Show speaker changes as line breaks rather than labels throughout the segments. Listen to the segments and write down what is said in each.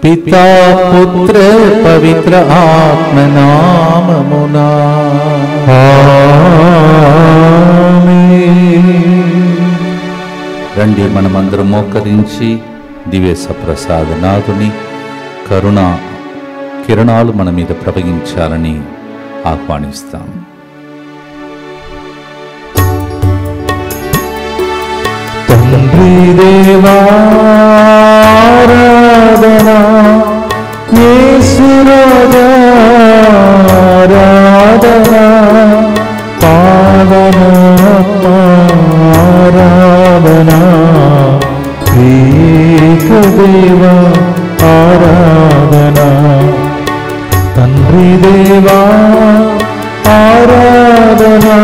పితా పుత్ర పవిత్ర ఆత్మనామమునా రండి, మనమందరం మోకరించి దివ్య ప్రసాదనాథుని కరుణ కిరణాలు మన మీద ప్రవహించాలని ఆహ్వానిస్తాం. తండ్రి దేవా ఆరాధనా, యేసు రాజా ఆరాధనా, పావనాత్మ ఆరాధనా, ఏకదేవ ఆరాధనా. తండ్రి దేవా ఆరాధనా,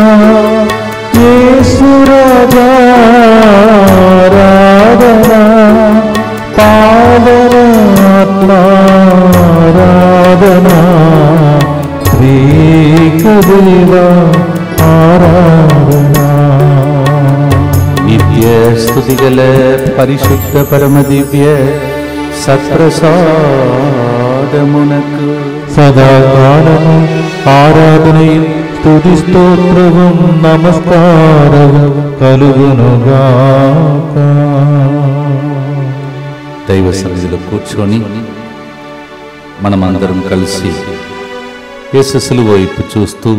యేసు రాజా ఆరాధనా, పావనాత్మ ఆరాధనా, ఏకదేవ ఆరాధనా. నిత్య స్తుతిగల పరిశుద్ధ పరమ దివ్య సత్ప్రసాదమునకు సదాకాలము ఆరాధనయు స్తుతి స్తోత్రము నమస్కారము కలుగునుగాక. దైవ సన్నిధిలో కూర్చొని మనమందరం కలిసి యేసు శిలువ వైపు చూస్తూ,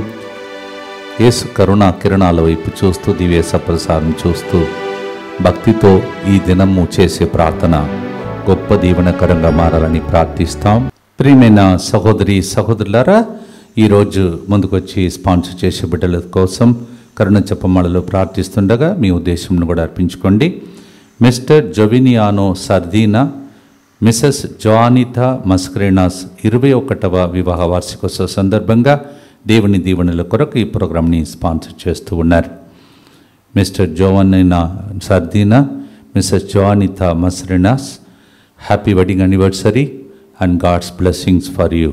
యేసు కరుణా కిరణాల వైపు చూస్తూ, దివ్య సప్రసాదం చూస్తూ భక్తితో ఈ దినము చేసే ప్రార్థన గొప్ప దీవెనకరంగా మారాలని ప్రార్థిస్తాం. ప్రియమైన సహోదరి సహోదరులారా, ఈరోజు ముందుకొచ్చి స్పాన్సర్ చేసే బిడ్డల కోసం కరుణ జపమాలలో ప్రార్థిస్తుండగా మీ ఉద్దేశంను కూడా అర్పించుకోండి. మిస్టర్ జొవినియానో సర్దీనా, మిసెస్ జోనితా మస్క్రేనాస్ 21వ వివాహ వార్షికోత్సవ సందర్భంగా దేవుని దీవెనల కొరకు ఈ ప్రోగ్రాంని స్పాన్సర్ చేస్తూ ఉన్నారు. Mr Jovanina Sardina, Mrs Jonita Mascarenhas, happy wedding anniversary and God's blessings for you.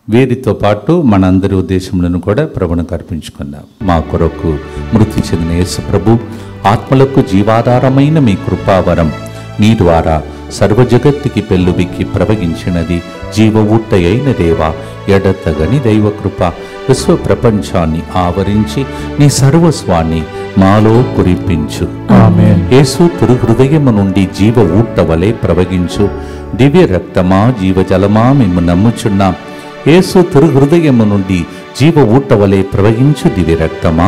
వీరితో పాటు మనందరి ఉద్దేశములను కూడా ప్రభువుకు అర్పించుకుందాం. మా కొరకు మృతి చెందిన యేసు ప్రభు ఆత్మలకు జీవాధారమైన మీ కృపావరం మీ ద్వారా సర్వజగత్తుకి పెళ్ళుబిక్కి ప్రవగించినది. జీవ ఊట్టయైన దేవా, ఎడతగని దైవ కృప విశ్వ ప్రపంచాన్ని ఆవరించి నీ సర్వస్వాన్ని మాలో కురిపించు. ఆమేన్. యేసు తిరు హృదయము నుండి జీవ ఊట్ట వలె ప్రవగించు. దివ్య రక్తమా, జీవజలమా మేము నమ్ముచున్నాం. యేసు తిరు హృదయము నుండి జీవ ఊట్ట వలె ప్రవహించు. దివ్య రక్తమా,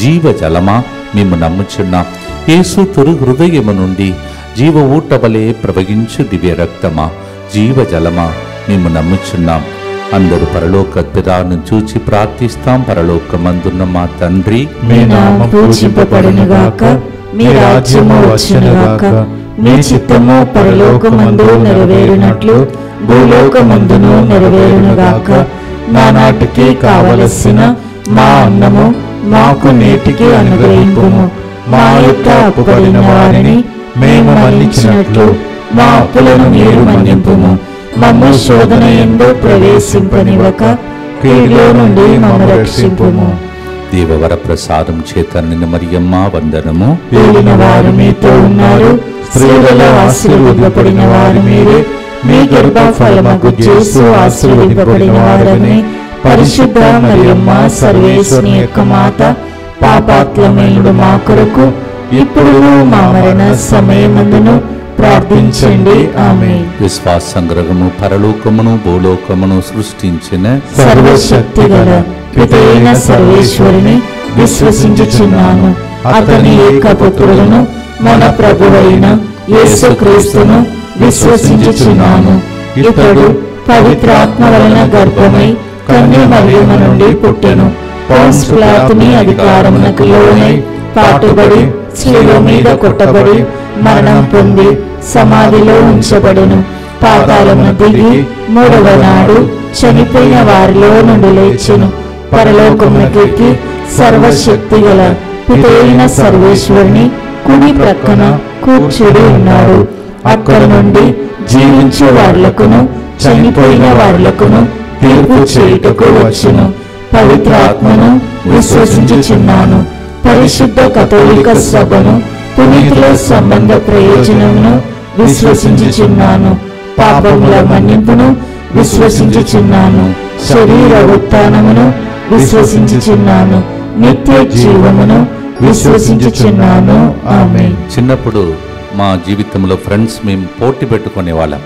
జీవజలమా మేము నమ్ముచున్నాం. యేసు తిరు హృదయము నుండి జీవ ఊట్ట వలె ప్రవహించు. దివ్య రక్తమా, జీవజలమా మేము నమ్ముచున్నాం. అందరూ పరలోక పితాను చూచి ప్రార్థిస్తాం. పరలోకమందున్న మా తండ్రి,
మీ నామము పూజింపబడునుగాక, మీ రాజ్యము వచ్చునుగాక, మీ చిత్తము పరలోకమందు నెరవేరునట్లు భూలోకమందును నెరవేరునుగాక. నానాటికి కావలసిన మా అన్నము మాకు నేటికి అనుగ్రహింపుము. మా యొక్క అప్పుపడిన వారిని మేము మన్నించినట్లు మా అప్పులను మీరు మన్నింపుము. మమ్ము శోధన యందు ప్రవేశింపనివ్వక కీడులో నుండి మమ్ము రక్షింపుము.
దేవవర ప్రసాదం చేత నిన్న మరియమ్మ వందనము.
ఏలిన వారు మీతో ఉన్నారు, స్త్రీలలో ఆశీర్వదింపబడిన వారు మీరే. మీ గర్భఫలమగు యేసు ఆశీర్వదింపబడిన వారని. పరిశుద్ధ మరియమ్మ సర్వేశ్వరుని యొక్క మాత, పాపాత్ములైన మా కొరకు ఇప్పుడు మా మరణ సమయమందును ప్రార్థించండి. ఆమేన్.
విశ్వాస సంగ్రహము పరలోకమును భూలోకమును సృష్టించిన
సర్వశక్తిగల పితైన సర్వేశ్వరుని విశ్వసించుచున్నాను. అతని ఏకపుత్రులను మన ప్రభువైన యేసుక్రీస్తును విశ్వసించుచున్నాను. ఇతడు పవిత్రాత్మ వలన గర్భమై కన్య మరియమ్మ నుండి పుట్టెను. పొంత్యు పిలాతుని అధికారమునకు లోనై పాటుబడి శిలువ మీద కొట్టబడి మరణం పొంది సమాధిలో ఉంచబడెను. పాతాళమున దిగి మూడవ నాడు చనిపోయిన వారిలో నుండి లేచెను. పరలోకమునకెక్కి సర్వశక్తి గల పితైన సర్వేశ్వరుని కుడి ప్రక్కన కూర్చుడి ఉన్నాడు. అక్కడ నుండి జీవించే వారులకును చనిపోయిన వారులకును తీర్పు చేయుటకు వచ్చును. పవిత్రాత్మను విశ్వసించుచున్నాను. పరిశుద్ధ కథోలిక సభను పునీతుల సంబంధ ప్రయోజనమును విశ్వసించుచున్నాను. పాపముల మన్నింపును విశ్వసించుచున్నాను. శరీర ఉత్థానమును విశ్వసించుచున్నాను. నిత్య జీవమును విశ్వసించుచున్నాను. ఆమేన్.
చిన్నప్పుడు మా జీవితంలో ఫ్రెండ్స్ మేము పోటీ పెట్టుకునే వాళ్ళం.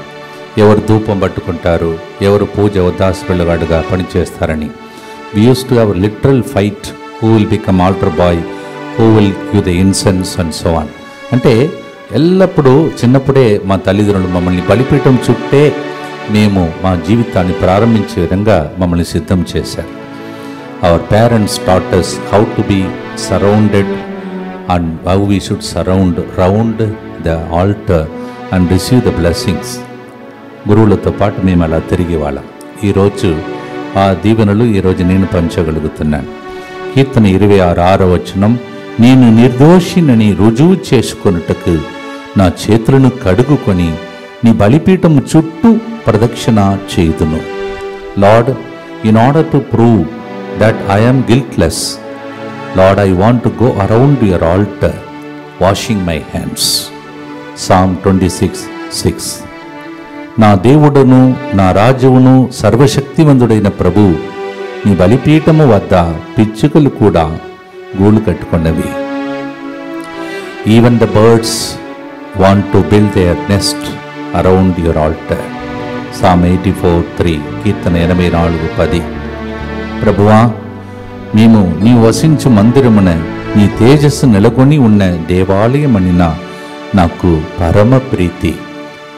ఎవరు ధూపం పట్టుకుంటారు, ఎవరు పూజ ఉదాస్ పిల్లగాడుగా పనిచేస్తారని. We use to have literal fight, who will become altar boy, who will give the incense and so on. అంటే ఎల్లప్పుడూ చిన్నప్పుడే మా తల్లిదండ్రులు మమ్మల్ని బలిపీఠం చుట్టే మేము మా జీవితాన్ని ప్రారంభించే విధంగా మమ్మల్ని సిద్ధం చేశారు. Our parents taught us how to be surrounded and how we should surround round the altar and receive the blessings. గురువులతో పాటు మేము అలా తిరిగి వాళ్ళం. ఈరోజు ఆ దీవెనలు ఈరోజు నేను పంచగలుగుతున్నాను. కీర్తన 26:6 వచనం, నేను నిర్దోషినని రుజువు చేసుకొనుటకు నా చేతులను కడుగుకొని నీ బలిపీఠం చుట్టూ ప్రదక్షిణ చేయుదును. Lord, in order to prove that I am guiltless, Lord, I want to go around your altar washing my hands. Psalm 26:6. నా దేవుడును నా రాజువును సర్వశక్తివంతుడైన ప్రభు, నీ బలిపీఠము వద్ద పిచ్చుకలు కూడా గూళ్ళు కట్టుకున్నవి. Even the birds want to build their nest around your altar. Psalm 84:3. కీర్తన 84:10. ప్రభువా, మేము నీ వసించు మందిరమున నీ తేజస్సు నెలకొని ఉన్న దేవాలయమనిన నాకు పరమ ప్రీతి.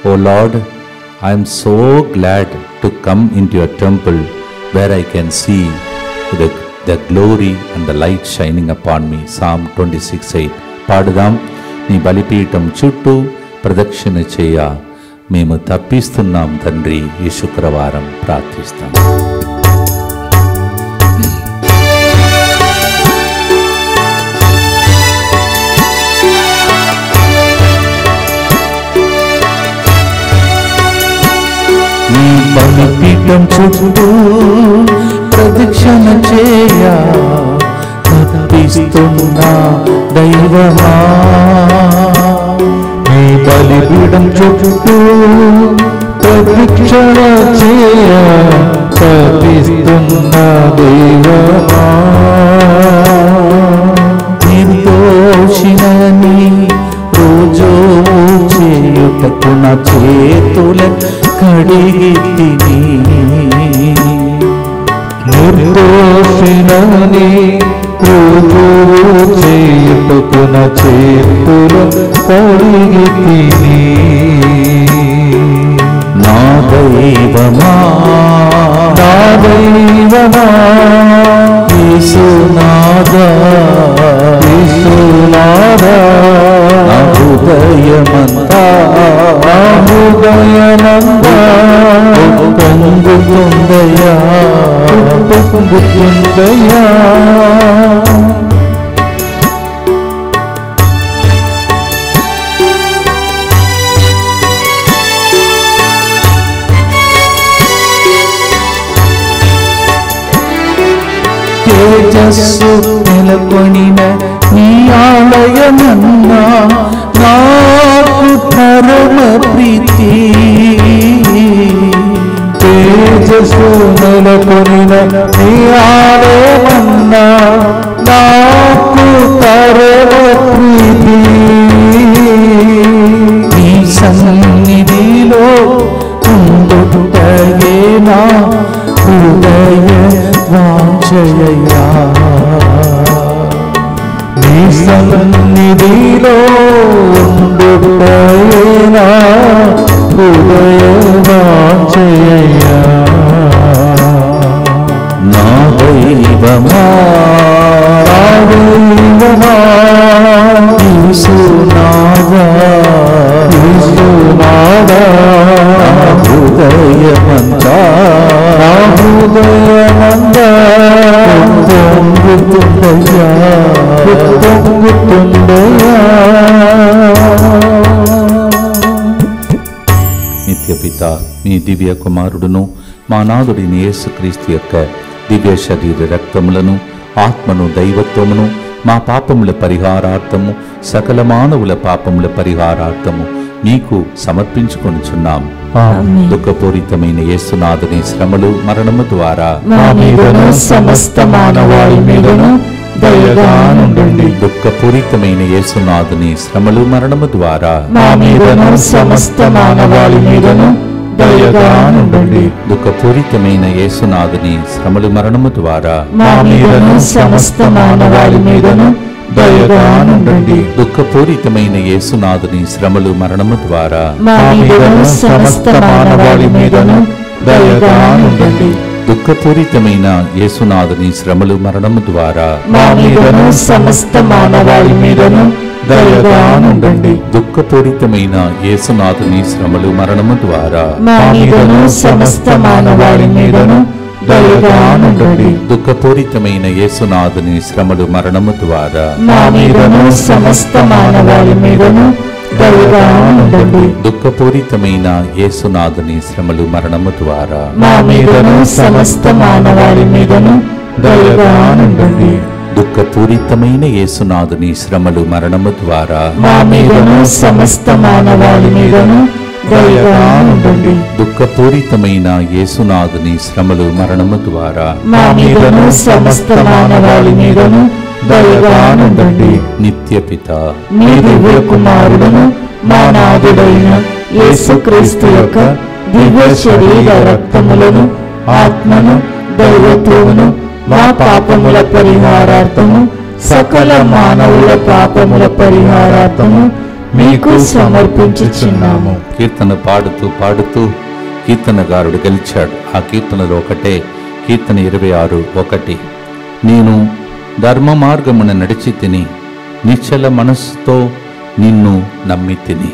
O Lord, I'm so glad to come into your temple where I can see the glory and the light shining upon me. Psalm 26:8. పాడుదాం. నీ బలిపీఠం చుట్టూ ప్రదక్షిణ చేయ మేము తప్పిస్తున్నాం తండ్రి. ఈ శుక్రవారం ప్రార్థిస్తాం. నీ బలిపీఠం చుట్టూ ప్రదక్షిణ చేయ తప్పిస్తున్నా దైవమా. నీ బలిపీఠం చుట్టూ ప్రదక్షిణ చేయ తప్పిస్తున్నా దైవమా. నిర్దోషినని రుజువు చేయుటకు నా చేతుల కడిగి తిని. నిర్దోషినని రుజువు చేయుటకు నా చేతుల కడిగి తిని. నా దైవమా, నా దైవమా, యేసునాథా, యేసునాథా, నా హృదయమంతా, నా హృదయమంతా పొంగుతుందయ్యా, పొంగుతుందయ్యా. తేజస్సు నెలకొనిన నీ ఆలయమన్నా నాకు పరమ ప్రీతి. తేజస్సు నెలకొనిన నీ ఆలయమన్నా నాకు పరమ ప్రీతి. నీ సన్నిధిలో ఉండుటయే నా హృదయ వాంఛయయ్యా. నీ సన్నిధిలో ఉండుటయే నా హృదయ వాంఛయయ్యా. నా దైవమా, నా దైవమా, యేసునాథా, యేసునాథా, నా హృదయమంతా, నా హృదయమంతా పొంగుతుందయ్యా, పొంగుతుందయ్యా. నిత్యపిత మీ దివ్య కుమారుడును మా నాథుడిని యేసుక్రీస్తు యొక్క దివ్య శరీర రక్తములను ఆత్మను దైవత్వమును మా పాపముల పరిహారార్థము సకల మానవుల పాపముల పరిహారార్థము మీకు సమర్పించుకొనుచున్నాం.
ఆమేన్.
దుఃఖపూరితమైన యేసునాథుని శ్రమలు మరణము ద్వారా
మా మీదను సమస్త మానవాళి మీదను దయగా నుండండి.
దుఃఖపూరితమైన యేసునాథుని శ్రమలు మరణము ద్వారా
మా మీదను సమస్త మానవాళి మీదను దయగా నుండండి.
దుఃఖపూరితమైన యేసునాథుని శ్రమలు మరణము ద్వారా
మా మీదను సమస్త మానవాళి మీదను దయగా నుండండి.
దుఃఖపూరితమైన యేసునాథుని శ్రమలు మరణము ద్వారా
మా మీదను సమస్త మానవాళి మీదను దయగా నుండండి.
దుఃఖపూరితమైన యేసునాథుని శ్రమలు మరణము ద్వారా
మా మీదను సమస్త మానవాళి మీదను దయగా నుండండి.
దుఃఖపూరితమైన యేసునాథుని శ్రమలు మరణము ద్వారా
మా మీదను సమస్త మానవాళి మీదను దయగా నుండండి.
దుఃఖపూరితమైన యేసునాథుని శ్రమలు మరణము ద్వారా
మా మీదను సమస్త మానవాళి మీదను దయగా నుండండి.
దుఃఖపూరితమైన యేసునాథుని శ్రమలు మరణము ద్వారా
మా మీదను సమస్త మానవాళి మీదను దయగా నుండండి.
దుఃఖపూరితమైన యేసునాథుని శ్రమలు మరణము ద్వారా
మా మీదను సమస్త మానవాళి మీదను దయగా ఉండండి.
దుఃఖపూరితమైన యేసునాథుని శ్రమలు మరణము ద్వారా
మా మీదను సమస్త మానవాళి మీదను దయగా ఉండండి.
నిత్య పిత
మీ దివ్య కుమారుడును మా నాథుడైన యేసుక్రీస్తు యొక్క దివ్య శరీర రక్తములను ఆత్మను దైవత్వమును మా పాపముల పరిహారార్థము సకల మానవుల పాపముల పరిహారార్థము మీకు సమర్పించుచున్నాము.
కీర్తన పాడుతూ పాడుతూ కీర్తనగారుడు గెలిచాడు. ఆ కీర్తనలో ఒకటే కీర్తన 26:1. నేను ధర్మ మార్గమున నడిచి తిని నిశ్చల మనస్సుతో నిన్ను నమ్మి తిని.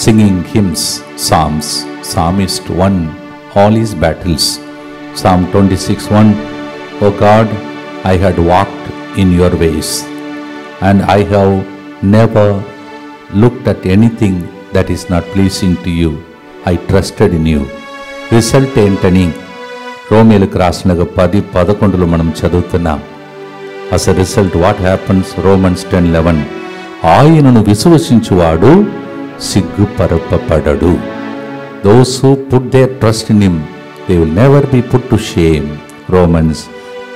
Singing hymns, psalms, Psalmist 1, all his battles. Psalm 26:1. O God, I had walked in your ways, and I have never looked at anything that is not pleasing to you. I trusted in you. Result ఏంటని రోమీలకు రాసిన 10:11 మనం చదువుతున్నాం. As a result what happens? Romans 10:11. ఆయనను విశ్వసించువాడు సిగ్గుపరపబడడు. Those who put their trust in him, they will never be put to shame. Romans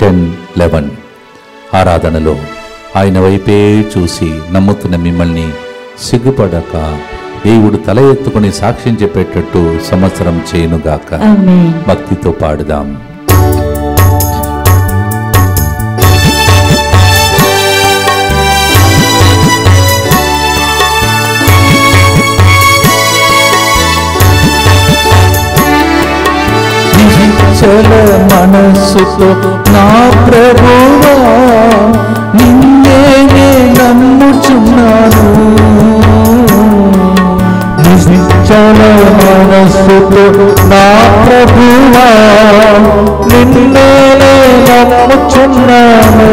10:11. ఆరాధనలో ఆయన వైపే చూసి నమ్ముతున్న మిమ్మల్ని సిగ్గుపడక దేవుడు తల ఎత్తుకుని సాక్ష్యం చెప్పేటట్టు సంవత్సరం చేయనుగాక.
ఆమేన్.
భక్తితో పాడుదాం. చల మనస్సుతో నా ప్రభువా నిన్నే నమ్ముచున్నాను.
చల మనస్సుతో నా ప్రభువా నిన్నే నమ్ముచున్నాను.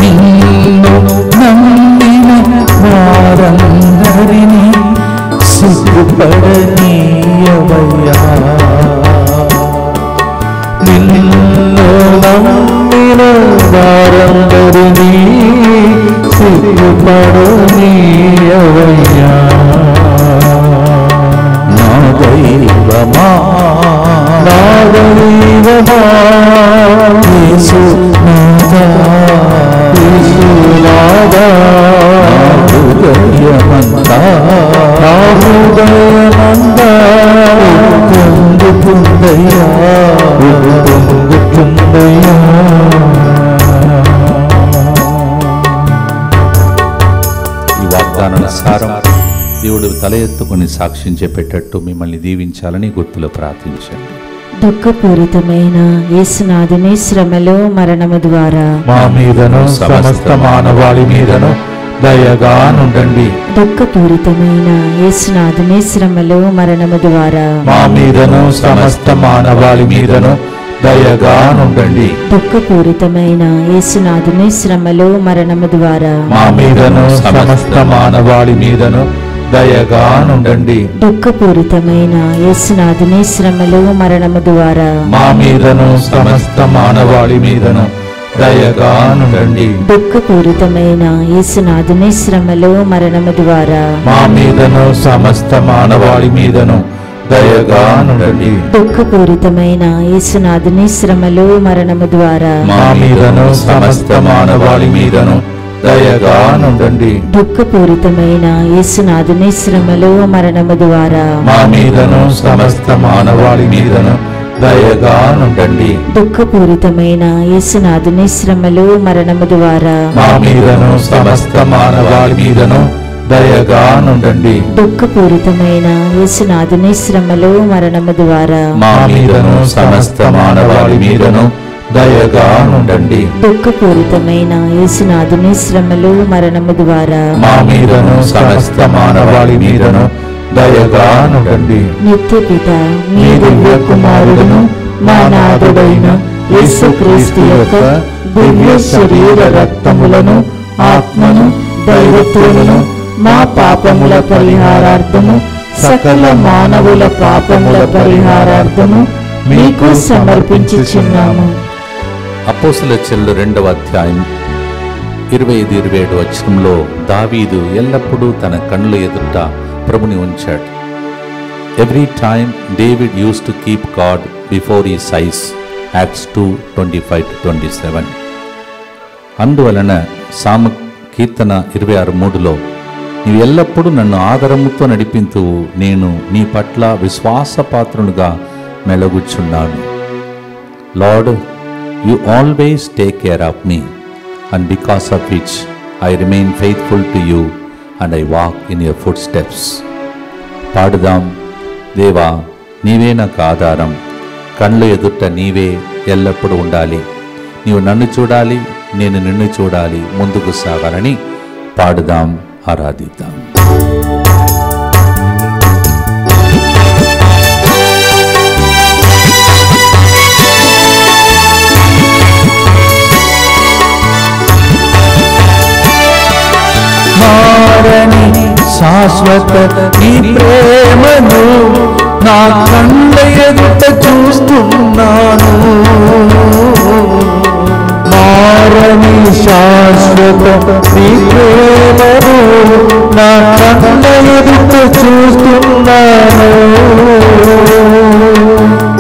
నిన్ను నమ్మిన వారందరినీ సిగ్గుపడనీయవయ్యా.
నిన్ను నమ్మిన వారందరినీ సిగ్గుపడనీయవయ్యా.
నా దైవమా,
నా దైవమా,
యేసునాథా,
యేసునాథా,
హృదయమంతా
నా హృదయమంతా
పొందుకుందయ్యా,
పొందుకుందయ్యా.
ఈ వాగ్దానానుసారం దేవుడు తల ఎత్తుకుని సాక్ష్యం చెప్పేటట్టు మిమ్మల్ని దీవించాలని గుర్తులో ప్రార్థించండి.
దుఃఖపూరితమైన యేసునాథుని శ్రమలు మరణము ద్వారా
మా మీదను సమస్త మానవాళి మీదను దయగా నుండండి.
దుఃఖపూరితమైన యేసునాథుని శ్రమలు మరణము ద్వారా
మా మీదను సమస్త మానవాళి మీదను దయగా నుండండి.
దుఃఖపూరితమైన యేసునాథుని శ్రమలు మరణము ద్వారా
మా మీదను సమస్త మానవాళి మీదను దయగా నుండండి.
దుఃఖపూరితమైన యేసునాథుని శ్రమలు మరణము ద్వారా
మా మీదను సమస్త మానవాళి మీదను దయగానుండండి.
దుఃఖపూరితమైన యేసునాథుని శ్రమలు మరణము ద్వారా
మా మీదను సమస్త మానవాళి మీదను దయగానుండండి.
దుఃఖపూరితమైన యేసునాథుని శ్రమలు మరణము ద్వారా
మా మీదను సమస్త మానవాళి మీదను దయగానుండండి.
దుఃఖపూరితమైన యేసునాథుని శ్రమలు మరణము ద్వారా
మా మీదను సమస్త మానవాళి మీదను దయగానుండండి.
దుఃఖపూరితమైన యేసునాథుని శ్రమలు మరణము ద్వారా
మా మీదను సమస్త మానవాళి మీదను దయగానుండండి.
దుఃఖపూరితమైన యేసునాథుని శ్రమలు మరణము ద్వారా
మా మీదను సమస్త మానవాళి మీదను దయగానుండండి.
దుఃఖపూరితమైన యేసునాథుని శ్రమలు మరణము ద్వారా
మా మీదను సమస్త మానవాళి మీదను దయగానుండండి.
నిత్య పిత మీ దివ్య కుమారుడును మా నాథుడైన యేసుక్రీస్తు యొక్క దివ్య శరీర రక్తములను ఆత్మను దైవత్వమును మా పాపముల పరిహారార్థము సకల మానవుల పాపముల పరిహారార్థము మీకు సమర్పించుచున్నాము.
అపోస్తలుల చర్యలు 2వ అధ్యాయం 25-27 వచనంలో దావీదు ఎల్లప్పుడూ తన కన్నుల ఎదుట ప్రభుని ఉంచాడు. Every time David use to keep God before his eyes. Acts 2:25-27. అందువలన కీర్తన 26:3లో నీవు ఎల్లప్పుడూ నన్ను ఆదరముతో నడిపింతువు, నేను నీ పట్ల విశ్వాసపాత్రునిగా మెలగుచున్నాను. Lord, you always take care of me, and because of which I remain faithful to you and I walk in your footsteps. పాడుదాం. దేవా, నీవే నాకు ఆధారం, కళ్ళు ఎదుట నీవే ఎల్లప్పుడూ ఉండాలి, నీవు నన్ను చూడాలి, నేను నిన్ను చూడాలి, ముందుకు సాగాలని పాడుదాం, ఆరాధిద్దాం.
మారని శాశ్వత నీ ప్రేమను నా కళ్ళ ఎదుట చూస్తున్నాను. మారని శాశ్వత నీ ప్రేమను నా కళ్ళ ఎదుట చూస్తున్నాను.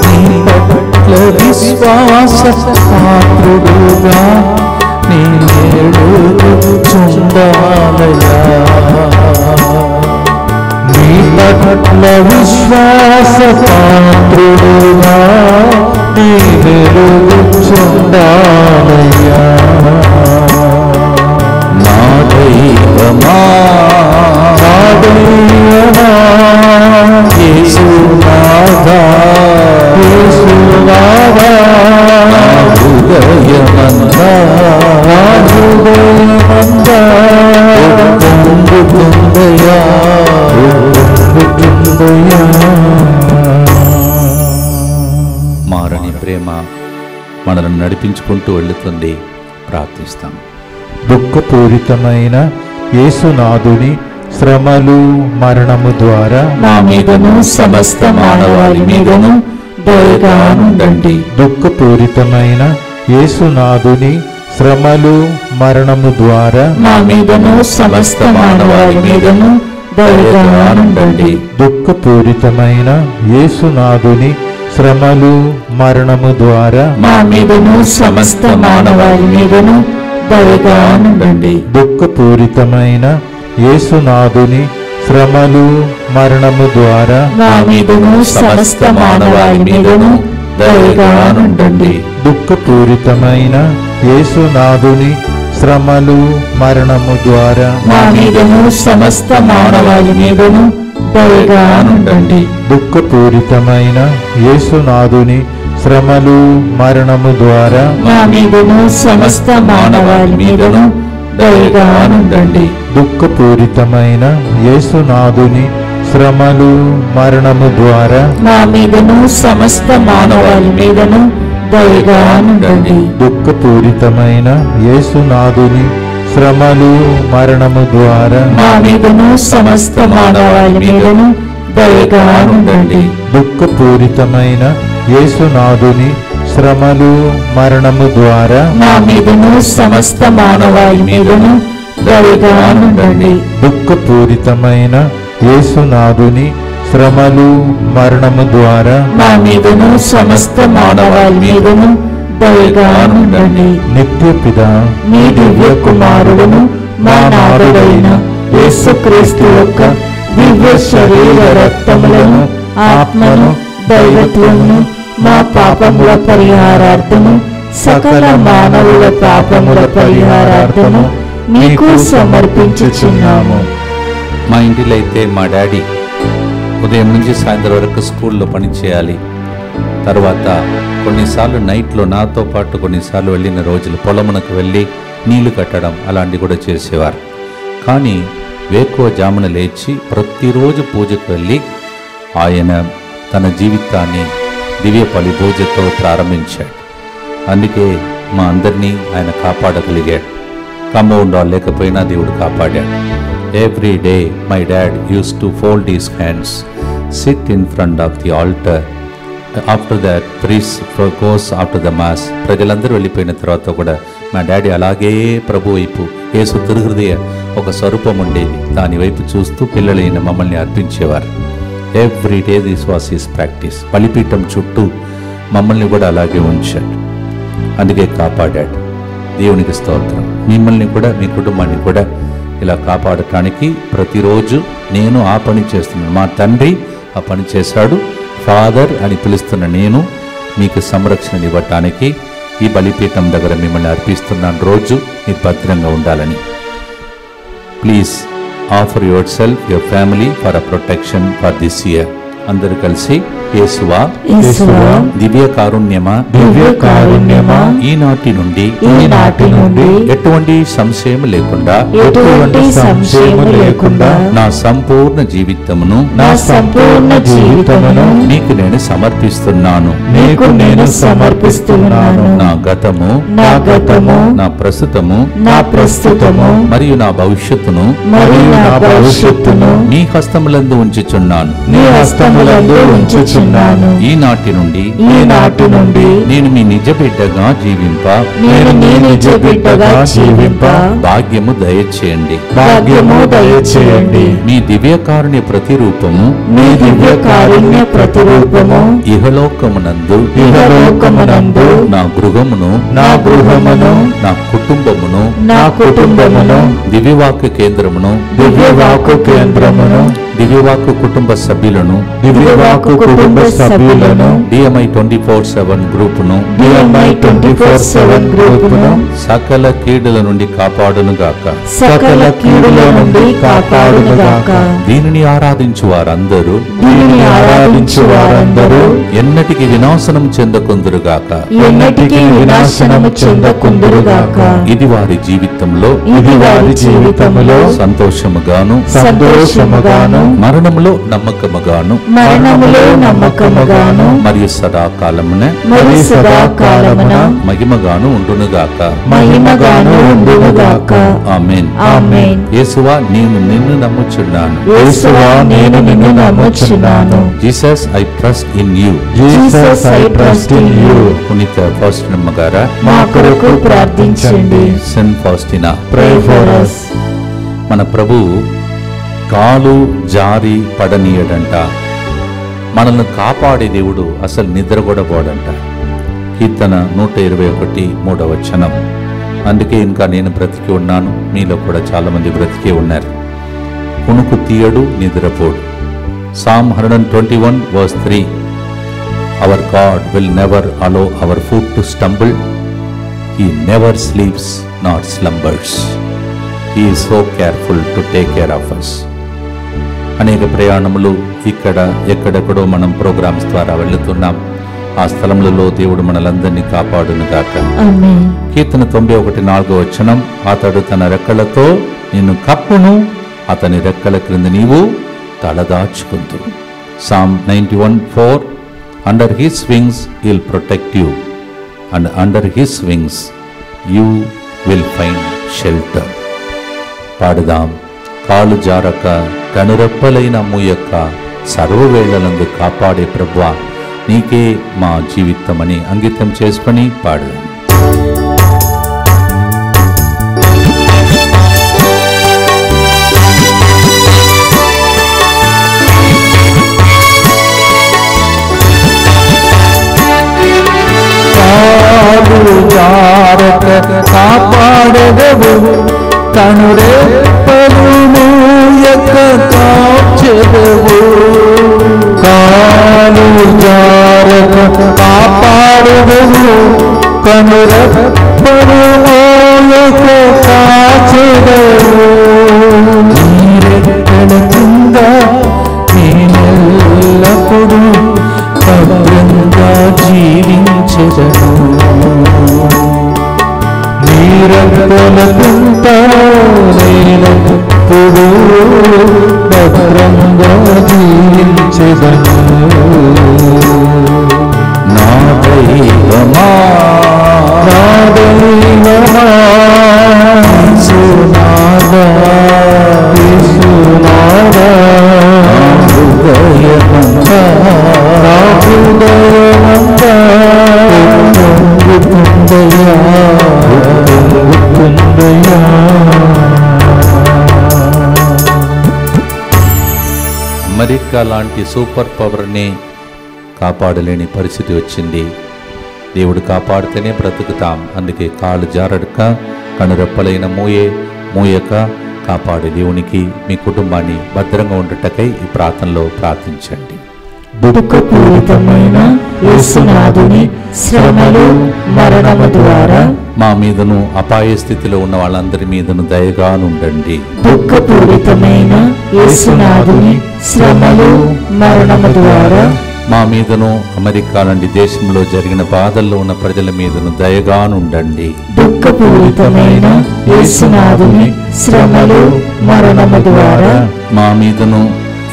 నీ పట్ల విశ్వాస పాత్రుడుగా నేడు చుండాలయా, నీ పట్ల విశ్వాస పాత్రుడుగా నేడు చుండాలయా. నా దైవమా, నా దైవమా, యేసునాథా, యేసునాథా, నా హృదయమంతా, నా హృదయమంతా పొంగుతుందయా, పొంగుతుందయా.
మారని ప్రేమ మనల్ని నడిపించుకుంటూ వెళుతుంది. ప్రార్థిస్తాం.
దుఃఖపూరితమైన యేసునాథుని శ్రమలు మరణము ద్వారా
మా మీదను సమస్త మానవాళి మీదను దయగానుండండి.
దుఃఖపూరితమైన యేసునాథుని శ్రమలు మరణము ద్వారా
మా మీదను సమస్త మానవాళి మీదను దయగానుండండి.
దుఃఖపూరితమైన యేసునాథుని శ్రమలు మరణము ద్వారా
మా మీదను సమస్త మానవాళి మీదను దయగానుండండి.
దుఃఖపూరితమైన యేసునాథుని శ్రమలు మరణము ద్వారా
మా మీదను సమస్త మానవాళి మీదను దయగానుండండి.
దుఃఖపూరితమైన యేసునాథుని శ్రమలు మరణము ద్వారా
మా మీదను సమస్త మానవాళి మీదను దయగానుండండి.
దుఃఖపూరితమైన యేసునాథుని శ్రమలు మరణము ద్వారా
మా మీదను సమస్త మానవాళి మీదను దయగానుండండి.
దుఃఖపూరితమైన యేసునాథుని శ్రమలు మరణము ద్వారా
మా మీదను సమస్త మానవాళి మీదను దయగానుండండి.
దుఃఖపూరితమైన యేసునాథుని శ్రమలు మరణము ద్వారా
మా మీదను సమస్త మానవాళి మీదను దయగానుండండి.
దుఃఖపూరితమైన యేసునాథుని శ్రమలు మరణము ద్వారా
మా మీదను సమస్త మానవాళి మీదను దయగా నుండండి.
దుఃఖపూరితమైన యేసునాథుని శ్రమలు మరణము ద్వారా
మా మీదను సమస్త మానవాళి మీదను దయగా నుండండి.
నిత్య పిత
మీ దివ్య కుమారుడును మా నాథుడైన యేసుక్రీస్తు యొక్క దివ్య శరీర రక్తములను ఆత్మను దైవత్వమును మా పాపముల పరిహారార్థము సకల మానవుల పాపముల పరిహారార్థము మీకు సమర్పించుచున్నాము.
మా ఇంటిలో అయితే మా డాడీ ఉదయం నుంచి సాయంత్రం వరకు స్కూల్లో పని చేయాలి. తర్వాత కొన్నిసార్లు నైట్లో నాతో పాటు కొన్నిసార్లు వెళ్ళిన రోజులు పొలమునకు వెళ్ళి నీళ్లు కట్టడం అలాంటివి కూడా చేసేవారు. కానీ వేకువ జామున లేచి ప్రతిరోజు పూజకు వెళ్ళి ఆయన తన జీవితాన్ని దివ్య పలి పూజతో ప్రారంభించాడు. అందుకే మా అందరినీ ఆయన కాపాడగలిగాడు. కాంపౌండ్ వాల్ లేకపోయినా దేవుడు కాపాడాడు. Every day my dad use to fold his hands, sit in front of the altar. After that priest goes after the mass. ప్రజలందరూ వెళ్ళిపోయిన తర్వాత కూడా మా డాడీ అలాగే ప్రభు వైపు యేసు తిరుహృదయ ఒక స్వరూపం ఉండేది, దాని వైపు చూస్తూ పిల్లలైన మమ్మల్ని అర్పించేవారు. Every day this was his practice. బలిపీఠం చుట్టూ మమ్మల్ని కూడా అలాగే ఉంచాడు. అందుకే కాపాడాడు. దేవునికి స్తోత్రం. మిమ్మల్ని కూడా మీ కుటుంబాన్ని కూడా ఇలా కాపాడటానికి ప్రతిరోజు నేను ఆ పని చేస్తున్నాను. మా తండ్రి ఆ పని చేశాడు. ఫాదర్ అని పిలుస్తున్న నేను మీకు సంరక్షణ ఇవ్వటానికి ఈ బలిపీఠం దగ్గర మిమ్మల్ని అర్పిస్తున్నాను. రోజు మీరు భద్రంగా ఉండాలని. Please offer your self, your family for a protection for this year. అందరూ కలిసి యేసువా
యేసువా
దివ్య కారుణ్యమా
దివ్య కారుణ్యమా
ఈనాటి నుండి ఎటువంటి సంశయం లేకుండా
ఎటువంటి సంశయం లేకుండా
నా సంపూర్ణ జీవితమును
నీకు నేను సమర్పిస్తున్నాను. నా గతము నా ప్రస్తుతము మరియు నా భవిష్యత్తును నీ హస్తములందు ఉంచుచున్నాను. ఈనాటి నుండి నేను మీ నిజ బిడ్డగా జీవింప భాగ్యము దయచేయండి. మీ దివ్యకారుణ్య ప్రతిరూపము ఇహలోకమునందు నా గృహమును నా కుటుంబమును దివ్యవాక్య కేంద్రమును దివ్యవాక్య కుటుంబ సభ్యులను DMI 24/7 గ్రూపును సకల కీడుల నుండి కాపాడునుగాక. దీనిని ఆరాధించు వారందరూ ఎన్నటికి వినాశనం చెందకుందురుగాక. ఇది వారి జీవితంలో సంతోషముగాను మరణములో నమ్మకముగాను మరియు సదాకాలమున మహిమగాను ఉండునుగాక. ఆమేన్. యేసువా నేను నిన్ను నమ్ముచున్నాను. Jesus I trust in you. పునీత ఫాస్టినమ్మ గారా
మా కొరకు ప్రార్థించండి.
Saint Faustina
Pray for us.
మన ప్రభు కాలు జారి పడనీయడంట. మనల్ని కాపాడే దేవుడు అసలు నిద్ర కూడా పోడంట. కీర్తన 121:3. అందుకే ఇంకా నేను బ్రతికి ఉన్నాను, మీలో కూడా చాలామంది బ్రతికే ఉన్నారు. కునుకు తీయడు, నిద్రపోడు. Psalm 121:3. Our God will never allow our foot to stumble. He never sleeps nor slumbers. He is so careful to take care of us. అనేక ప్రయాణములు ఇక్కడ ఎక్కడెక్కడో మనం ప్రోగ్రామ్స్ ద్వారా వెళుతున్నాం. ఆ స్థలములలో దేవుడు మనలందరినీ కాపాడునుగాక. కీర్తన 91:4. అతడు తన రెక్కలతో నిన్ను కప్పును, అతని రెక్కల క్రింద నీవు తలదాచుకుందు. Psalm 91:4. Under his wings he'll protect you, and under his wings you will find shelter. పాడుదాం. కాలు జారక కనురెప్పలైన మూయక్క సర్వవేళలందు కాపాడే ప్రభువా, నీకే మా జీవితమని అంకితం చేసుకొని పాడదాం.
కాపాడదవు కనురెప్పలు మూయక కాచెదవు, కాలు జారక కాపాడదవు కనురెప్పలు మూయక కాచెదవు. నీరెక్కల కింద నేనెల్లప్పుడు భద్రంగా జీవించెదను, నీరెక్కలకుంట నేనెప్పుడు భద్రంగా జీవించెదను.
నా దైవమా
నా దైవమా యేసునాథా, యేసునాథా,
హృదయమంతా
నా హృదయమంతా పొంగుతుందయ్యా, పొంగుతుందయ్యా.
అమెరికా లాంటి సూపర్ పవర్ని కాపాడలేని పరిస్థితి వచ్చింది. దేవుడు కాపాడితేనే బ్రతుకుతాం. అందుకే కాళ్ళు జారడక కనురెప్పలైన మూయక కాపాడే దేవునికి మీ కుటుంబాన్ని భద్రంగా ఉండటకై ఈ ప్రార్థనలో ప్రార్థించండి.
దుఃఖపూరితమైన యేసునాథుని శ్రమలు మరణము ద్వారా
మా మీదను అపాయ స్థితిలో ఉన్న వాళ్ళందరి మీదను దయగానుండండి.
దుఃఖపూరితమైన యేసునాథుని శ్రమలు మరణము ద్వారా
మా మీదను అమెరికా లాంటి దేశంలో జరిగిన బాధల్లో ఉన్న ప్రజల మీదను దయగానుండండి.
దుఃఖపూరితమైన యేసునాథుని శ్రమలు మరణము ద్వారా
మా మీదను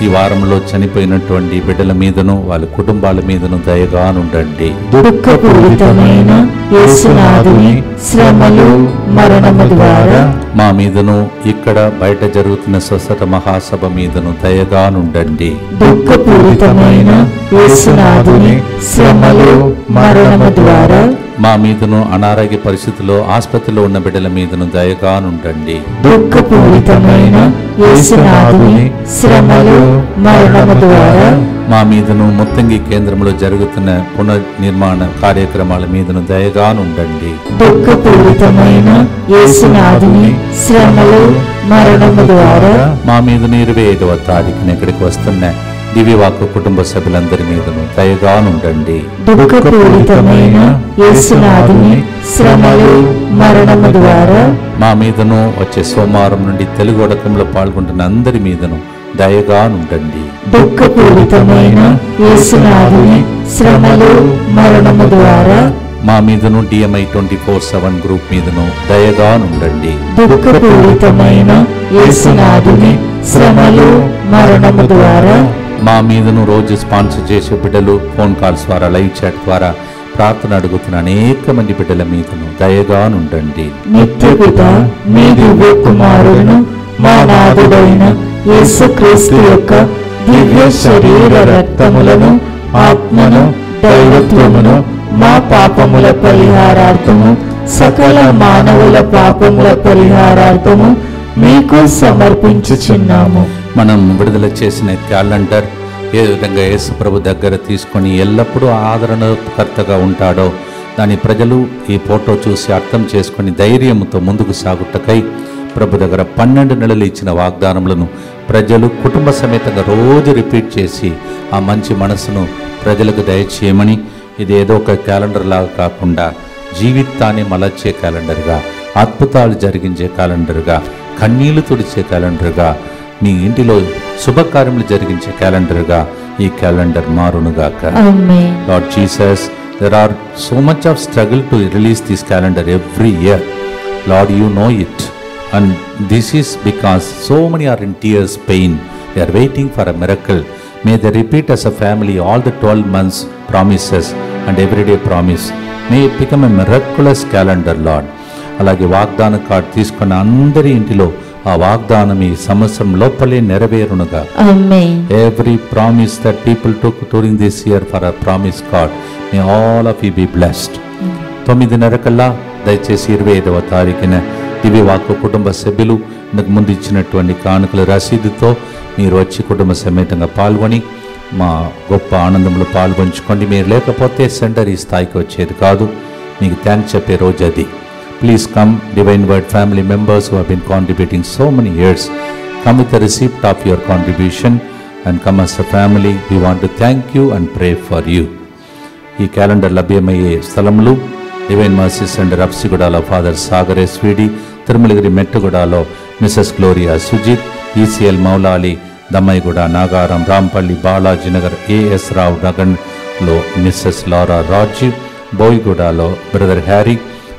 ఈ వారంలో చనిపోయినటువంటి బిడ్డల మీదను వాళ్ళ కుటుంబాల మీదను దయగానుండండి.
దుఃఖపూరితమైన యేసునాథుని శ్రమలు మరణము ద్వారా
మా మీదను ఇక్కడ బయట జరుగుతున్న స్వస్థత మహాసభ మీదను దయగానుండండి.
దుఃఖపూరితమైన యేసునాథుని శ్రమలు మరణము ద్వారా
మా మీదను అనారోగ్య పరిస్థితుల్లో ఆసుపత్రిలో ఉన్న బిడ్డల మీదను దయగానుండండి.
దుఃఖపూరితమైన యేసునాథుని శ్రమలు మరణము ద్వారా
మా మీదను ముత్తంగి కేంద్రంలో జరుగుతున్న పునర్నిర్మాణ కార్యక్రమాల మీదను దయగానుండండి.
దుఃఖపూరితమైన యేసునాథుని శ్రమలు మరణము ద్వారా
మా మీదను 25వ తారీఖున ఇక్కడికి వస్తున్న దివ్యవాక్కు కుటుంబ సభ్యులందరి మీదను దయగానుండండి.
దుఃఖపూరితమైన యేసునాథుని శ్రమలు మరణము ద్వారా
మా మీదను వచ్చే సోమవారం నుండి తెలుగు ఉడకంలో పాల్గొంటున్న అందరి మీదను దయగానుండండి.
దుఃఖపూరితమైన యేసునాథుని శ్రమలు మరణము ద్వారా
మా మీదను DMI 24/7 గ్రూప్ మీదను దయగానుండండి.
దుఃఖపూరితమైన యేసునాథుని శ్రమలు మరణము ద్వారా
మా మీదను రోజు స్పాన్సర్ చేసే బిడ్డలు ఫోన్ కాల్స్ ద్వారా లైవ్ చాట్ ద్వారా ప్రార్థన అడుగుతున్న అనేక మంది బిడ్డల మీదను దయగానుండండి.
నిత్యపిత మీ దివ్య కుమారులను మా నాథుడైన యేసుక్రీస్తు యొక్క దివ్య శరీర రక్తములను ఆత్మను దైవత్వమును మా పాపముల పరిహారార్థము సకల మానవుల పాపముల పరిహారార్థము మీకు సమర్పించుచున్నాము.
మనం విడుదల చేసిన క్యాలెండర్ ఏ విధంగా యేసు ప్రభు దగ్గర తీసుకొని ఎల్లప్పుడూ ఆదరణకర్తగా ఉంటాడో దాని ప్రజలు ఈ ఫోటో చూసి అర్థం చేసుకొని ధైర్యంతో ముందుకు సాగుటకై ప్రభు దగ్గర 12 నెలలు ఇచ్చిన వాగ్దానములను ప్రజలు కుటుంబ సమేతంగా రోజు రిపీట్ చేసి ఆ మంచి మనసును ప్రజలకు దయచేయమని, ఇది ఏదో ఒక క్యాలెండర్ లాగా కాకుండా జీవితాన్ని మలచే క్యాలెండర్గా, అద్భుతాలు జరిగించే క్యాలెండర్గా, కన్నీళ్లు తుడిచే క్యాలెండర్గా, మీ ఇంటిలో శుభకార్యములు జరిగించే క్యాలెండర్గా ఈ క్యాలెండర్ మారునుగాక.
ఆమేన్.
Lord Jesus, there are so much of struggle to release this calendar every year. Lord, you know it. And this is because so many are in tears, pain. They are waiting for a miracle. May they repeat as a family all the 12 months promises and everyday promise. May it become a miraculous calendar, Lord. అలాగే వాగ్దాన card తీసుకున్న అందరి ఇంటిలో ఆ వాగ్దానం ఈ సంవత్సరం లోపలే నెరవేరునుగా.
Amen.
Every promise that people took during this year for a promise God, may all of you be blessed. 9:30 కల్లా దయచేసి 25వ తారీఖున దివ్యవాక్కు కుటుంబ సభ్యులు ఇంతకు ముందు ఇచ్చినటువంటి కానుకల రసీదుతో మీరు వచ్చి కుటుంబ సమేతంగా పాల్గొని మా గొప్ప ఆనందంలో పాల్గొంచుకోండి. మీరు లేకపోతే సెంటర్ ఈ స్థాయికి వచ్చేది కాదు. మీకు థ్యాంక్స్ చెప్పే రోజు అది. Please come, Divine Word family members who have been contributing so many years. Come with the receipt of your contribution and come as a family. We want to thank you and pray for you. ఈ calendar లభ్యమయ్యే స్థలములు Divine Mercy Centre అప్సిగూడలో Father Sagar SVD, Tirumalagiri మెట్టుగూడలో Mrs Gloria Sujith, ECL Moulali, Dammaiguda, Nagaram, Rampally, Balajinagar, AS Rao నగర్లో Mrs Laura Rajeev, బోయిగూడలో brother Harry,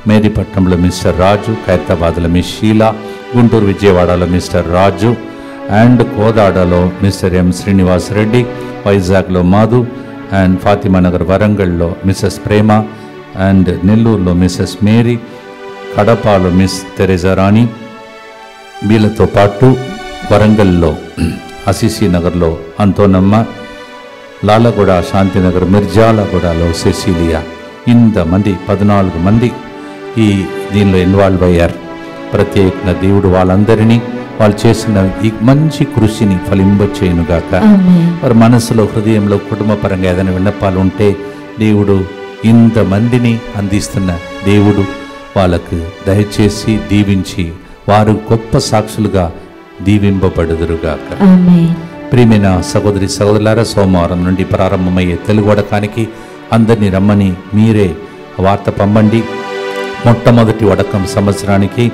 మేదిపట్నంలో Mr Raju, ఖైరతాబాద్లో Miss Sheela, Guntur విజయవాడలో మిస్టర్ రాజు అండ్ కోదాడలో మిస్టర్ ఎం శ్రీనివాస్ రెడ్డి, వైజాగ్లో మాధు అండ్ ఫాతిమానగర్ వరంగల్లో మిస్సెస్ ప్రేమ అండ్ నెల్లూరులో మిస్సెస్ మేరీ, కడపలో మిస్ తెరెజా రాణి, వీళ్ళతో పాటు వరంగల్లో అసిసి నగర్లో అంతోనమ్మ, లాలగూడ శాంతినగర్, మిర్జాలగూడలో సెసిలియా, ఇంతమంది 14 మంది ఈ దీనిలో ఇన్వాల్వ్ అయ్యారు. ప్రత్యేకంగా దేవుడు వాళ్ళందరినీ వాళ్ళు చేసిన ఈ మంచి కృషిని ఫలింపచేయునుగాక. వారి మనసులో హృదయంలో కుటుంబపరంగా ఏదైనా విన్నపాలు ఉంటే దేవుడు ఇంతమందిని అందిస్తున్న దేవుడు వాళ్ళకు దయచేసి దీవించి వారు గొప్ప సాక్షులుగా దీవింపబడుదురుగాక. ప్రియమైన సహోదరి సహోదరులారా, సోమవారం నుండి ప్రారంభమయ్యే తెలుగు వడకానికి అందరినీ రమ్మని మీరే వార్త పంపండి. మొట్టమొదటి వడకం సంవత్సరానికి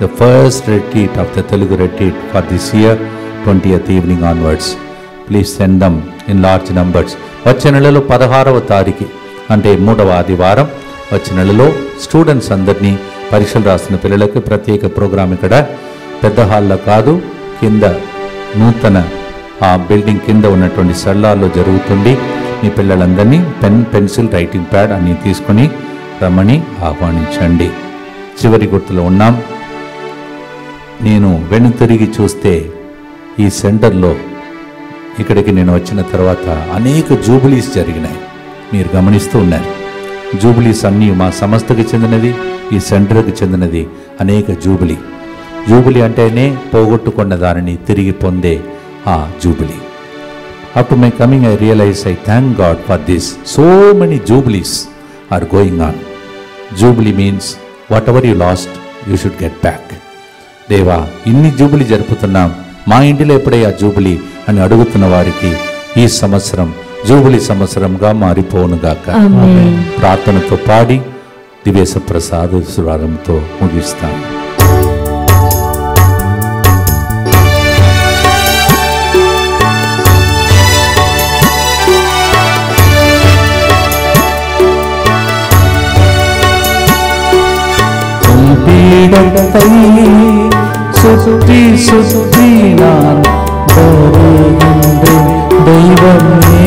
the first retreat of the Telugu retreat for this year, 20th evening onwards. Please send them in large numbers. వచ్చే నెలలో 16వ తారీఖు అంటే 3వ ఆదివారం వచ్చే నెలలో స్టూడెంట్స్ అందరినీ పరీక్షలు రాసిన పిల్లలకు ప్రత్యేక ప్రోగ్రాం ఇక్కడ పెద్ద హాల్లో కాదు, కింద నూతన ఆ బిల్డింగ్ కింద ఉన్నటువంటి సల్లాల్లో జరుగుతుంది. మీ పిల్లలందరినీ పెన్సిల్, రైటింగ్ ప్యాడ్ అన్నీ తీసుకొని రమ్మని ఆహ్వానించండి. చివరి గుర్తులో ఉన్నాం. నేను వెనుతిరిగి చూస్తే ఈ సెంటర్లో ఇక్కడికి నేను వచ్చిన తర్వాత అనేక జూబిలీస్ జరిగినాయి. మీరు గమనిస్తూ ఉన్నారు. జూబిలీస్ అన్నీ మా సంస్థకి చెందినది, ఈ సెంటర్కి చెందినది. అనేక జూబిలీ అంటేనే పోగొట్టుకున్న దానిని తిరిగి పొందే ఆ jubilee. After my coming, I realized I thank God for this. So many jubilees are going on. Jubilee means whatever you lost, you should get back. దేవా, ఇన్ని జూబిలీ జరుపుతున్నాం, మా ఇంటిలో ఎప్పుడే ఆ జూబిలీ అని అడుగుతున్న వారికి ఈ సంవత్సరం జూబిలీ సంవత్సరంగా మారిపోనుగాక. ప్రార్థనతో పాడి దివ్య ప్రసాద సురారంతో ముగిస్తాం.
சுற்றி சுற்றி நான் வருகின்றேன் தெய்வமே,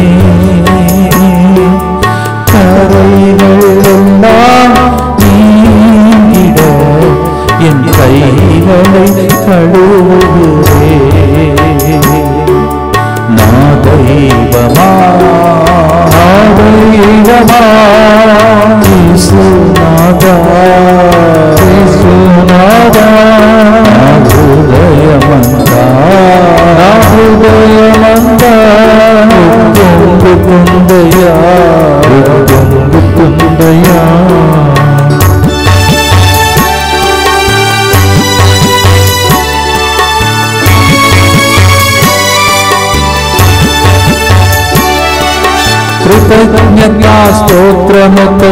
கரைகள் எல்லாம் நீங்கிட என் கைகளை கழுவுகிறேன். நான் தெய்வமா இயேசுநாதா, இயேசுநாதா, హృదయమంతా పొంగుకుందయ్యా, పొంగుకుందయ్యా. కృతజ్ఞతా స్తోత్రముతో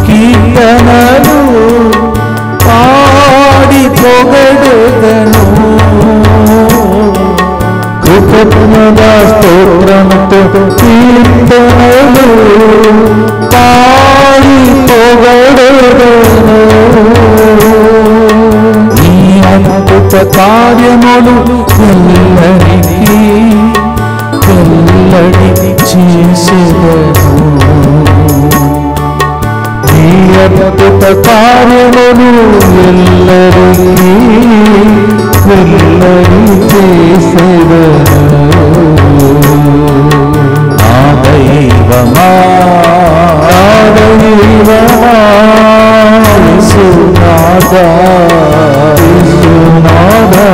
కీర్తనలు పాడి పొగడెదను. కృతజ్ఞతా స్తోత్రముతో కీర్తనలు పాడి పొగడెదను. నీ అద్భుత కార్యములు ఎల్లరికీ వెల్లడి చేసేదను. నీ అద్భుత కార్యములు ఎల్లరికీ వెల్లడి చేసేదను.
నా దైవమా
నా దైవమా
యేసునాథా
యేసునాథా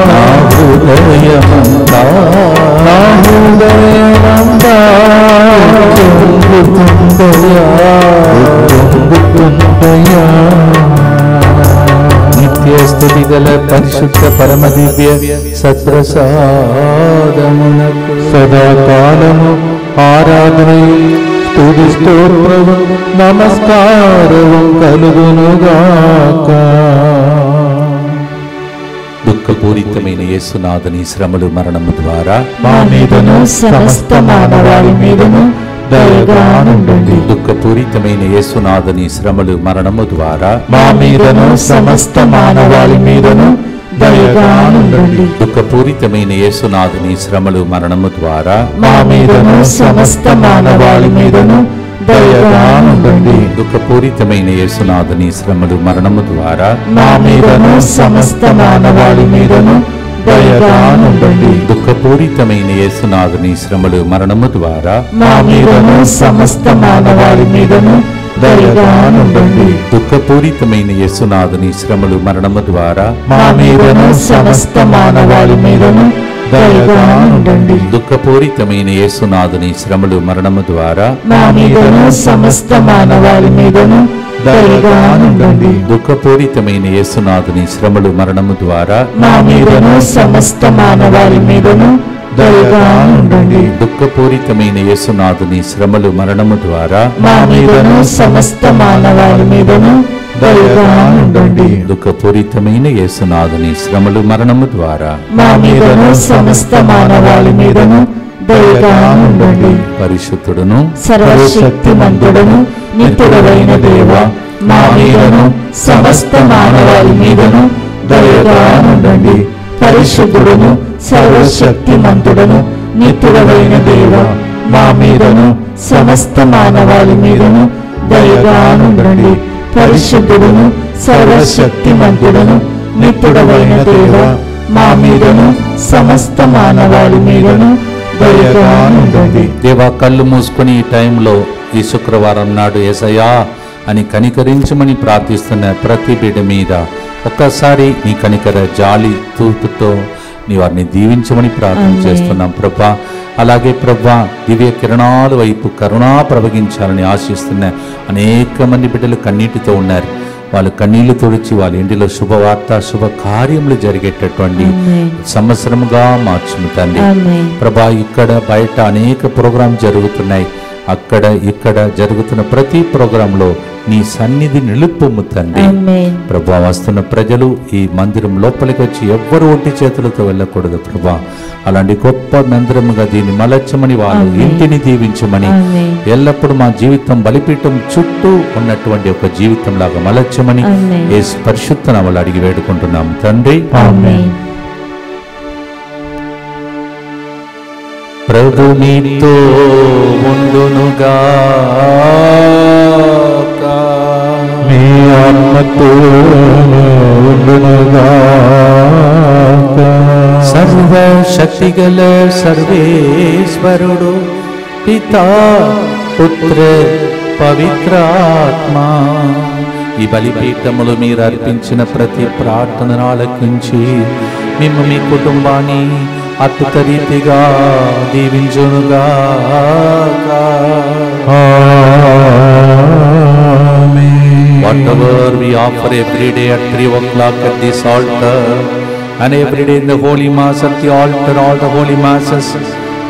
నా హృదయమంతా
నా హృదయమంతా పొంగుతుందయ్యా.
నిత్య స్తుతి గల పరిశుద్ధ పరమ దివ్య సత్ప్రసాదమునకు
సదాకాలము ఆరాధనయు స్తుతి స్తోత్రము నమస్కారము కలుగునుగాక.
దుఃఖపూరితమైన యేసునాథుని శ్రమలు మరణము ద్వారా
మా మీదను సమస్త మానవాళి మీదను దయగా నుండండి.
దుఃఖపూరితమైన యేసునాథుని శ్రమలు మరణము ద్వారా
మా మీదను సమస్త మానవాళి మీదను దయగా నుండండి.
దుఃఖపూరితమైన యేసునాథుని శ్రమలు మరణము ద్వారా
మా మీదను సమస్త మానవాళి మీదను దయగా నుండండి.
దుఃఖపూరితమైన యేసునాథుని శ్రమలు మరణము ద్వారా
మా మీదను సమస్త మానవాళి మీదను దయగా నుండండి.
దుఃఖపూరితమైన యేసునాథుని శ్రమలు మరణము ద్వారా
మా మీదను సమస్త మానవాళి మీదను దయగా నుండండి.
దుఃఖపూరితమైన యేసునాథుని శ్రమలు మరణము ద్వారా
మా మీదను సమస్త మానవాళి మీదను దయగా నుండండి.
దుఃఖపూరితమైన యేసునాథుని శ్రమలు మరణము ద్వారా
మా మీదను సమస్త మానవాళి మీదను దయగా నుండండి.
దుఃఖపూరితమైన యేసునాథుని శ్రమలు మరణము ద్వారా
మా మీదను సమస్త మానవాళి మీదను దయగా ఉండండి.
దుఃఖపూరితమైన యేసునాథుని శ్రమలు మరణము ద్వారా
మా మీదను సమస్త మానవాళి మీదను దయగా ఉండండి.
దుఃఖపూరితమైన యేసునాథుని శ్రమలు మరణము ద్వారా
మా మీదను సమస్త మానవాళి మీదను దయగా ఉండండి.
పరిశుద్ధుడును
సర్వశక్తిమంతుడును నిత్యుడైన దేవా, మా మీదను సమస్త మానవాళి మీదను దయగా ఉండండి. పరిశుద్ధుడును సర్వశక్తిమంతుడును నిత్యుడైన దేవా, మా మీదను సమస్త మానవాళి మీదను దయగా ఉండండి. పరిశుద్ధుడును సర్వశక్తిమంతుడును నిత్యుడైన దేవా, మా మీదను సమస్త మానవాళి మీదను దయగా ఉండండి.
దేవా, కళ్ళు మూసుకొని ఈ టైంలో ఈ శుక్రవారం నాడు యేసయ్యా అని కనికరించమని ప్రార్థిస్తున్న ప్రతి బిడ్డ మీద ఒక్కసారి నీ కనికర జాలి తూపుతో నీ వారిని దీవించమని ప్రార్థన చేస్తున్నాం ప్రభా. అలాగే ప్రభా, దివ్య కిరణాల వైపు కరుణా ప్రవగించాలని ఆశిస్తున్న అనేక మంది బిడ్డలు కన్నీటితో ఉన్నారు. వాళ్ళు కన్నీళ్లు తుడిచి వాళ్ళ ఇంటిలో శుభవార్త శుభ కార్యములు జరిగేటటువంటి సంవత్సరముగా మార్చుము తండ్రి ప్రభా. ఇక్కడ బయట అనేక ప్రోగ్రాం జరుగుతున్నాయి. అక్కడ ఇక్కడ జరుగుతున్న ప్రతి ప్రోగ్రాంలో నీ సన్నిధి నిలుపుము తండ్రి ప్రభా. వస్తున్న ప్రజలు ఈ మందిరం లోపలికి వచ్చి ఎవ్వరు ఒంటి చేతులతో వెళ్ళకూడదు ప్రభా. అలాంటి గొప్ప మందిరముగా దీన్ని మలచమని వాళ్ళు ఇంటిని దీవించమని, ఎల్లప్పుడూ మా జీవితం బలిపీఠం చుట్టూ ఉన్నటువంటి ఒక జీవితం లాగా మలచమని యేసు పరిశుద్ధ నామములో అడిగి వేడుకుంటున్నాం తండ్రి. ప్రభు నీతో ఉండునుగాక,
మీ ఆత్మతో ఉండునుగాక.
సర్వశక్తిగల సర్వేశ్వరుడు పితా పుత్ర పవిత్రాత్మ ఈ బలిపీఠములు మీరు అర్పించిన ప్రతి ప్రార్థనను ఆలకించి మేము మీ కుటుంబాన్ని అద్భుత రీతిగా దీవించునుగాక. Whatever we offer every day at 3 o'clock at this altar and every day in the Holy Mass at the altar, all the Holy Masses,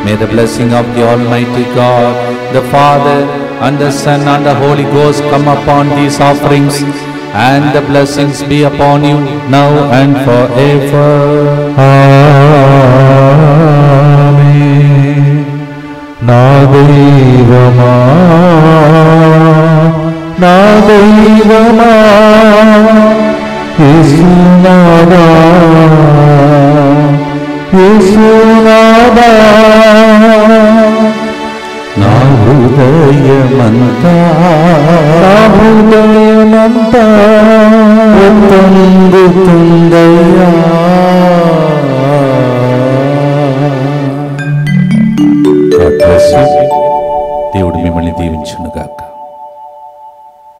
may the blessing of the Almighty God, the Father and the Son and the Holy Ghost come upon these offerings, and the blessings be upon you now and forever.
Amen. నా దైవమా, నా దైవమా, యేసునాథా, యేసునాథా,
నా హృదయమంతా,
నా హృదయమంతా
పొంగుతుందయ్యా దేవుడు మిమ్మల్ని దీవించునుగాక.